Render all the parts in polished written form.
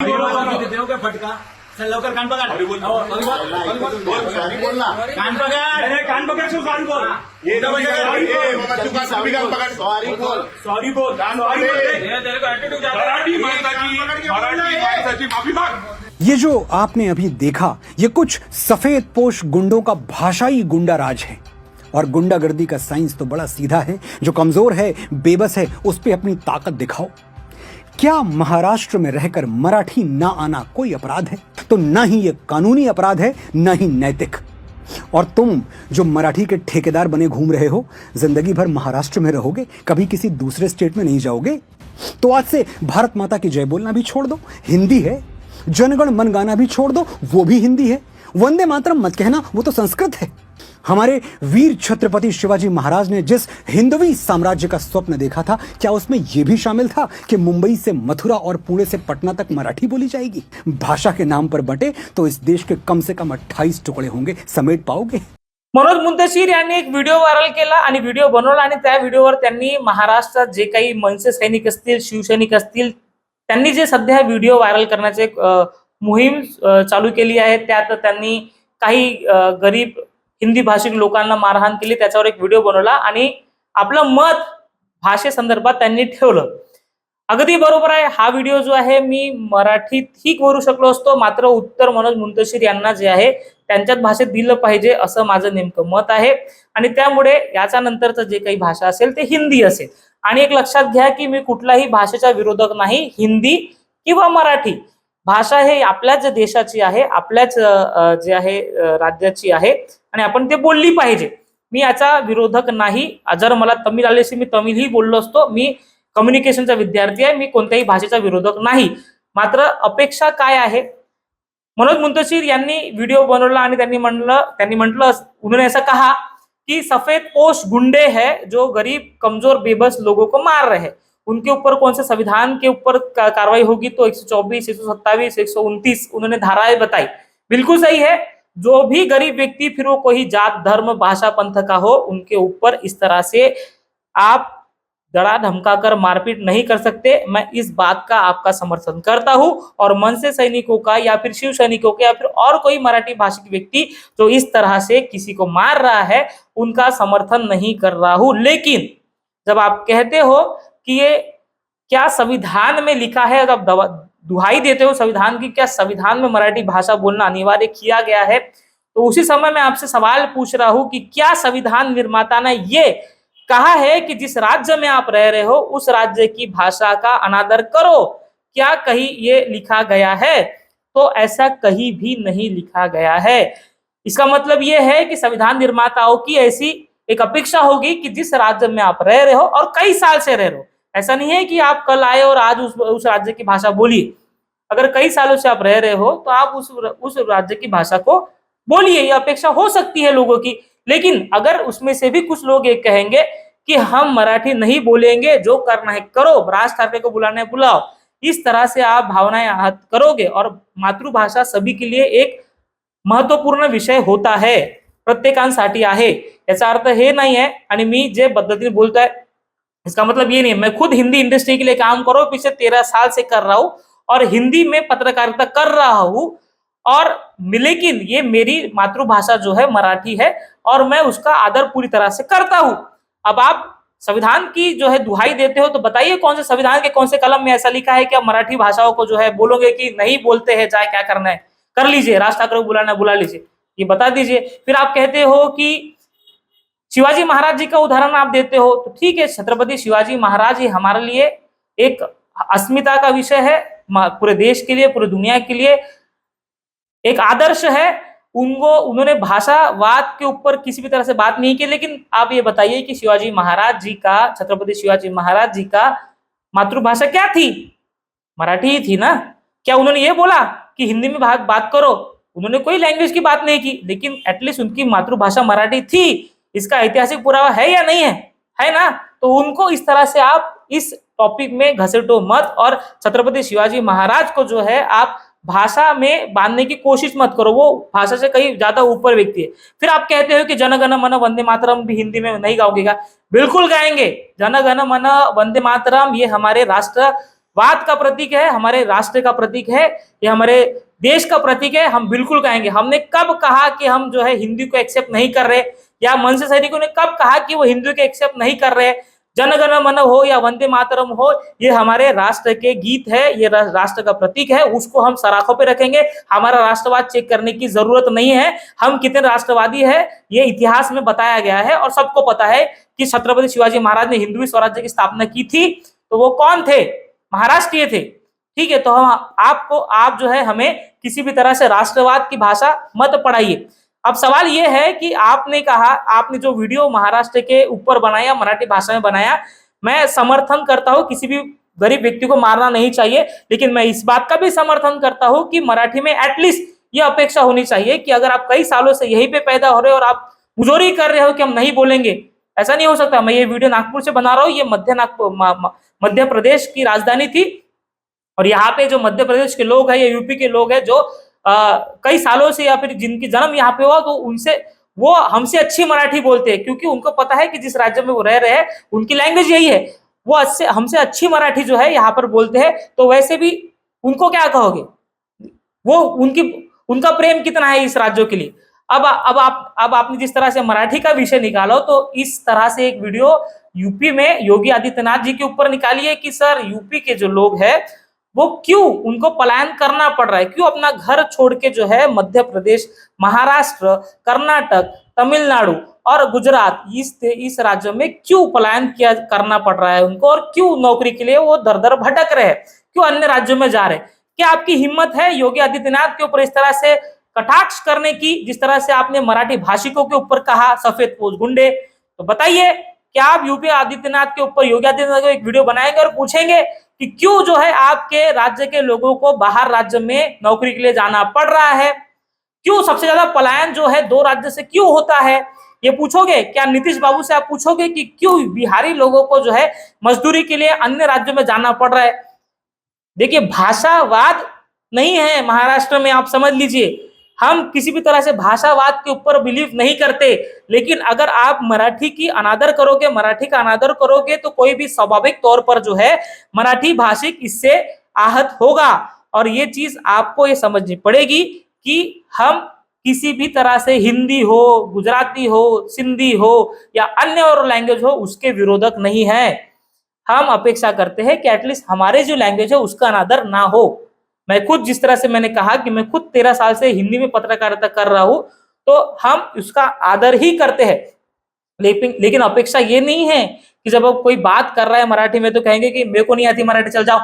फटका चल लवकर कान पकड़ कान पकड़ अरे कान पकड़ सो सॉरी बोल ये सॉरी बोल सॉरी बोल तेरे को एटीट्यूड माफी मांग। ये जो आपने अभी देखा ये कुछ सफेद पोश गुंडों का भाषाई गुंडा राज है। और गुंडागर्दी का साइंस तो बड़ा सीधा है, जो कमजोर है बेबस है उस पे अपनी ताकत दिखाओ। क्या महाराष्ट्र में रहकर मराठी ना आना कोई अपराध है? तो ना ही ये कानूनी अपराध है ना ही नैतिक। और तुम जो मराठी के ठेकेदार बने घूम रहे हो, जिंदगी भर महाराष्ट्र में रहोगे, कभी किसी दूसरे स्टेट में नहीं जाओगे? तो आज से भारत माता की जय बोलना भी छोड़ दो, हिंदी है। जनगण मन गाना भी छोड़ दो, वो भी हिंदी है। वंदे मातरम मत कहना, वो तो संस्कृत है। हमारे वीर छत्रपति शिवाजी महाराज ने जिस हिंदवी साम्राज्य का स्वप्न देखा था, क्या उसमें यह भी शामिल था कि मुंबई से मथुरा और पुणे से पटना तक मराठी बोली जाएगी? भाषा के नाम पर बंटे तो इस देश के कम से कम 28 टुकड़े होंगे, समेट पाओगे? मनोज मुंतशीर यांनी एक व्हिडिओ व्हायरल केला आणि व्हिडिओ बनवला आणि त्या व्हिडिओवर त्यांनी महाराष्ट्रात जे काही मनसे सैनिक असतील, शिवसैनिक असतील, त्यांनी जे सध्या व्हिडिओ व्हायरल करण्याचे मोहीम चालू केली आहे, त्यात त्यांनी काही गरीब हिंदी भाषिक लोकांना मारहाण केली, त्याच्यावर एक व्हिडिओ बनवला आणि आपलं मत भाषेसंदर्भात त्यांनी ठेवलं। अगदी बरोबर आहे, हा व्हिडिओ जो आहे मी मराठीतही करू शकलो असतो, मात्र उत्तर मनोज मुंतशीर यांना जे आहे त्यांच्याच भाषेत दिलं पाहिजे असं माझं नेमकं मत आहे आणि त्यामुळे याच्या नंतरचं जे काही भाषा असेल ते हिंदी असेल। आणि एक लक्षात घ्या की मी कुठलाही भाषेचा विरोधक नाही, हिंदी किंवा मराठी भाषा हे आपल्याच देशाची आहे, आपल्याच जे आहे राज्याची आहे आणि आपण ते बोलली पाहिजे। मी याचा विरोधक नाही, जर मला तमिळ आले असते मी तमिळही बोललो असतो। मी कम्युनिकेशनचा विद्यार्थी आहे, मी कोणत्याही भाषेचा विरोधक नाही। मात्र अपेक्षा काय आहे, मनोज मुंतशीर यांनी व्हिडिओ बनवला आणि त्यांनी म्हटलं उन्होंने ऐसा कहा कि सफेद पोश गुंडे हैं जो गरीब कमजोर बेबस लोगों को मार रहे हैं, उनके ऊपर कौन से संविधान के ऊपर कार्रवाई होगी? तो 124, 127, 129 उन्होंने धाराएं बताई। बिल्कुल सही है, जो भी गरीब व्यक्ति, फिर वो कोई जात धर्म भाषा पंथ का हो, उनके ऊपर इस तरह से आप डरा धमका कर मारपीट नहीं कर सकते। मैं इस बात का आपका समर्थन करता हूं और मनसे सैनिकों का या फिर शिव सैनिकों का या फिर और कोई मराठी भाषिक व्यक्ति जो इस तरह से किसी को मार रहा है उनका समर्थन नहीं कर रहा हूं। लेकिन जब आप कहते हो कि ये क्या संविधान में लिखा है, जब दुहाई देते हो संविधान की, क्या संविधान में मराठी भाषा बोलना अनिवार्य किया गया है, तो उसी समय मैं आपसे सवाल पूछ रहा हूं कि क्या संविधान निर्माता ने ये कहा है कि जिस राज्य में आप रह रहे हो उस राज्य की भाषा का अनादर करो? क्या कहीं ये लिखा गया है? तो ऐसा कहीं भी नहीं लिखा गया है। इसका मतलब ये है कि संविधान निर्माताओं की ऐसी एक अपेक्षा होगी कि जिस राज्य में आप रह रहे हो और कई साल से रह रहे हो, ऐसा नहीं है कि आप कल आए और आज उस राज्य की भाषा बोलिए। अगर कई सालों से आप रह रहे हो तो आप उस राज्य की भाषा को बोलिए, ये अपेक्षा हो सकती है लोगों की। लेकिन अगर उसमें से भी कुछ लोग ये कहेंगे कि हम मराठी नहीं बोलेंगे, जो करना है करो, राज ठाकरे को बुलाना है बुलाओ, इस तरह से आप भावनाएं आहत करोगे। और मातृभाषा सभी के लिए एक महत्वपूर्ण विषय होता है, प्रत्येकांसाठी आहे, याचा अर्थ हे नाही आहे। आणि मी जे पद्धतीने बोलतोय इसका मतलब ये नहीं है, मैं खुद हिंदी इंडस्ट्री के लिए काम कर रहा हूँ, पिछले 13 साल से कर रहा हूँ और हिंदी में पत्रकारिता कर रहा हूँ। और लेकिन ये मेरी मातृभाषा जो है मराठी है और मैं उसका आदर पूरी तरह से करता हूँ। अब आप संविधान की जो है दुहाई देते हो तो बताइए कौन से संविधान के कौन से कलम में ऐसा लिखा है कि आप मराठी भाषाओं को जो है बोलोगे कि नहीं बोलते हैं, चाहे क्या करना है कर लीजिए, राज ठाकरे को बुलाना बुला लीजिए, ये बता दीजिए। फिर आप कहते हो कि शिवाजी महाराज जी का उदाहरण आप देते हो, तो ठीक है, छत्रपति शिवाजी महाराज ही हमारे लिए एक अस्मिता का विषय है, पूरे देश के लिए, पूरी दुनिया के लिए एक आदर्श है। उन्होंने भाषावाद के ऊपर किसी भी तरह से बात नहीं की। लेकिन आप ये बताइए कि शिवाजी महाराज जी का, छत्रपति शिवाजी महाराज जी का मातृभाषा क्या थी? मराठी ही थी ना। क्या उन्होंने ये बोला कि हिंदी में बात करो? उन्होंने कोई लैंग्वेज की बात नहीं की, लेकिन एटलीस्ट उनकी मातृभाषा मराठी थी। इसका ऐतिहासिक पुरावा है या नहीं है? है ना। तो उनको इस तरह से आप इस टॉपिक में घसीटो मत और छत्रपति शिवाजी महाराज को जो है आप भाषा में बांधने की कोशिश मत करो, वो भाषा से कहीं ज्यादा ऊपर व्यक्ति है। फिर आप कहते हो कि जन गण मन वंदे मातरम भी हिंदी में नहीं गाओगे क्या? बिल्कुल गाएंगे, जन गण मन वंदे मातरम ये हमारे राष्ट्र राष्ट्रवाद का प्रतीक है, हमारे राष्ट्र का प्रतीक है, ये हमारे देश का प्रतीक है, हम बिल्कुल कहेंगे। हमने कब कहा कि हम जो है हिंदी को एक्सेप्ट नहीं कर रहे, या मनसे सैनिकों ने कब कहा कि वो हिंदू को एक्सेप्ट नहीं कर रहे? जन गण मन हो या वंदे मातरम हो, ये हमारे राष्ट्र के गीत है, ये राष्ट्र का प्रतीक है, उसको हम सराखों पे रखेंगे। हमारा राष्ट्रवाद चेक करने की जरूरत नहीं है, हम कितने राष्ट्रवादी है ये इतिहास में बताया गया है और सबको पता है कि छत्रपति शिवाजी महाराज ने हिंदवी स्वराज्य की स्थापना की थी, तो वो कौन थे? महाराष्ट्रीय थे। ठीक है, तो हम आप जो है हमें किसी भी तरह से राष्ट्रवाद की भाषा मत पढ़ाइए। अब सवाल यह है कि आपने कहा, आपने जो वीडियो महाराष्ट्र के ऊपर बनाया, मराठी भाषा में बनाया, मैं समर्थन करता हूं, किसी भी गरीब व्यक्ति को मारना नहीं चाहिए, लेकिन मैं इस बात का भी समर्थन करता हूं कि मराठी में एटलीस्ट ये अपेक्षा होनी चाहिए कि अगर आप कई सालों से यहीं पे पैदा हो रहे हो और आप मुजोरी कर रहे हो कि हम नहीं बोलेंगे, ऐसा नहीं हो सकता। मैं ये वीडियो नागपुर से बना रहा हूँ, ये मध्य प्रदेश की राजधानी थी, और यहाँ पे जो मध्य प्रदेश के लोग हैं, ये यूपी के लोग हैं जो कई सालों से या फिर जिनकी जन्म यहाँ पे हुआ, तो उनसे वो हमसे अच्छी मराठी बोलते हैं, क्योंकि उनको पता है कि जिस राज्य में वो रह रहे हैं उनकी लैंग्वेज यही है। वो हमसे अच्छी मराठी जो है यहाँ पर बोलते हैं, तो वैसे भी उनको क्या कहोगे? वो उनका प्रेम कितना है इस राज्यों के लिए। अब आपने जिस तरह से मराठी का विषय निकालो, तो इस तरह से एक वीडियो यूपी में योगी आदित्यनाथ जी के ऊपर निकालिए कि सर यूपी के जो लोग हैं वो क्यों उनको पलायन करना पड़ रहा है, क्यों अपना घर छोड़ के जो है मध्य प्रदेश, महाराष्ट्र, कर्नाटक, तमिलनाडु और गुजरात इस राज्यों में क्यों पलायन करना पड़ रहा है उनको, और क्यों नौकरी के लिए वो दर दर भटक रहे हैं, क्यों अन्य राज्यों में जा रहे हैं? क्या आपकी हिम्मत है योगी आदित्यनाथ के ऊपर इस तरह से कटाक्ष करने की, जिस तरह से आपने मराठी भाषिकों के ऊपर कहा सफेद पोश गुंडे? तो बताइए, क्या आप योगी आदित्यनाथ के ऊपर एक वीडियो बनाएंगे और पूछेंगे कि क्यों जो है आपके राज्य के लोगों को बाहर राज्य में नौकरी के लिए जाना पड़ रहा है? क्यों सबसे ज्यादा पलायन जो है 2 राज्य से क्यों होता है, ये पूछोगे? क्या नीतीश बाबू से आप पूछोगे कि क्यों बिहारी लोगों को जो है मजदूरी के लिए अन्य राज्यों में जाना पड़ रहा है? देखिए, भाषावाद नहीं है महाराष्ट्र में, आप समझ लीजिए। हम किसी भी तरह से भाषावाद के ऊपर बिलीव नहीं करते, लेकिन अगर आप मराठी की अनादर करोगे, मराठी का अनादर करोगे, तो कोई भी स्वाभाविक तौर पर जो है मराठी भाषिक इससे आहत होगा। और ये चीज आपको ये समझनी पड़ेगी कि हम किसी भी तरह से हिंदी हो, गुजराती हो, सिंधी हो या अन्य और लैंग्वेज हो, उसके विरोधक नहीं है। हम अपेक्षा करते हैं कि एटलीस्ट हमारे जो लैंग्वेज है उसका अनादर ना हो। मैं खुद, जिस तरह से मैंने कहा कि मैं खुद 13 साल से हिंदी में पत्रकारिता कर रहा हूं, तो हम उसका आदर ही करते हैं। लेकिन अपेक्षा ये नहीं है कि जब कोई बात कर रहा है मराठी में तो कहेंगे कि मेरे को नहीं आती मराठी, चल जाओ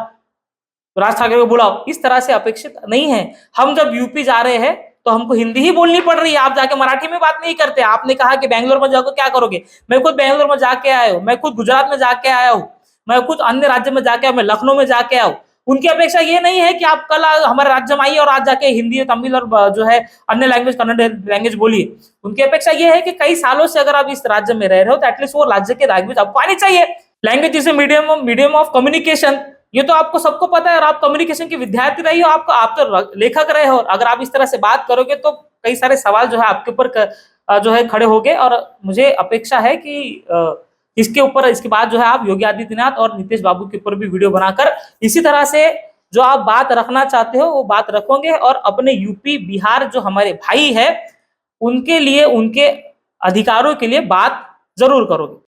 राज ठाकरे को बुलाओ। इस तरह से अपेक्षित नहीं है। हम जब यूपी जा रहे हैं तो हमको हिंदी ही बोलनी पड़ रही है, आप जाके मराठी में बात नहीं करते। आपने कहा कि बैंगलोर में जाकर क्या करोगे? मैं खुद बैंगलोर में जाके आया हूँ, मैं खुद गुजरात में जाके आया हूँ, मैं खुद अन्य राज्य में जाके आया, मैं लखनऊ में जाके आया हूँ। उनकी अपेक्षा ये नहीं है कि आप कल हमारे राज्य में आइए और आज जाके हिंदी, तमिल और जो है अन्य लैंग्वेज, कन्नड़ लैंग्वेज बोलिए। उनकी अपेक्षा ये है कि कई सालों से अगर आप इस राज्य में रह रहे हो तो एटलीस्ट वो राज्य के लैंग्वेज आपको आनी चाहिए। Language is a medium of communication, ये तो आपको सबको पता है। और आप कम्युनिकेशन के विद्यार्थी रही हो, आप तो लेखक रहे हो। अगर आप इस तरह से बात करोगे तो कई सारे सवाल जो है आपके ऊपर जो है खड़े होंगे। और मुझे अपेक्षा है कि इसके बाद जो है आप योगी आदित्यनाथ और नीतीश बाबू के ऊपर भी वीडियो बनाकर इसी तरह से जो आप बात रखना चाहते हो वो बात रखोगे, और अपने यूपी, बिहार जो हमारे भाई है उनके लिए, उनके अधिकारों के लिए बात जरूर करोगे।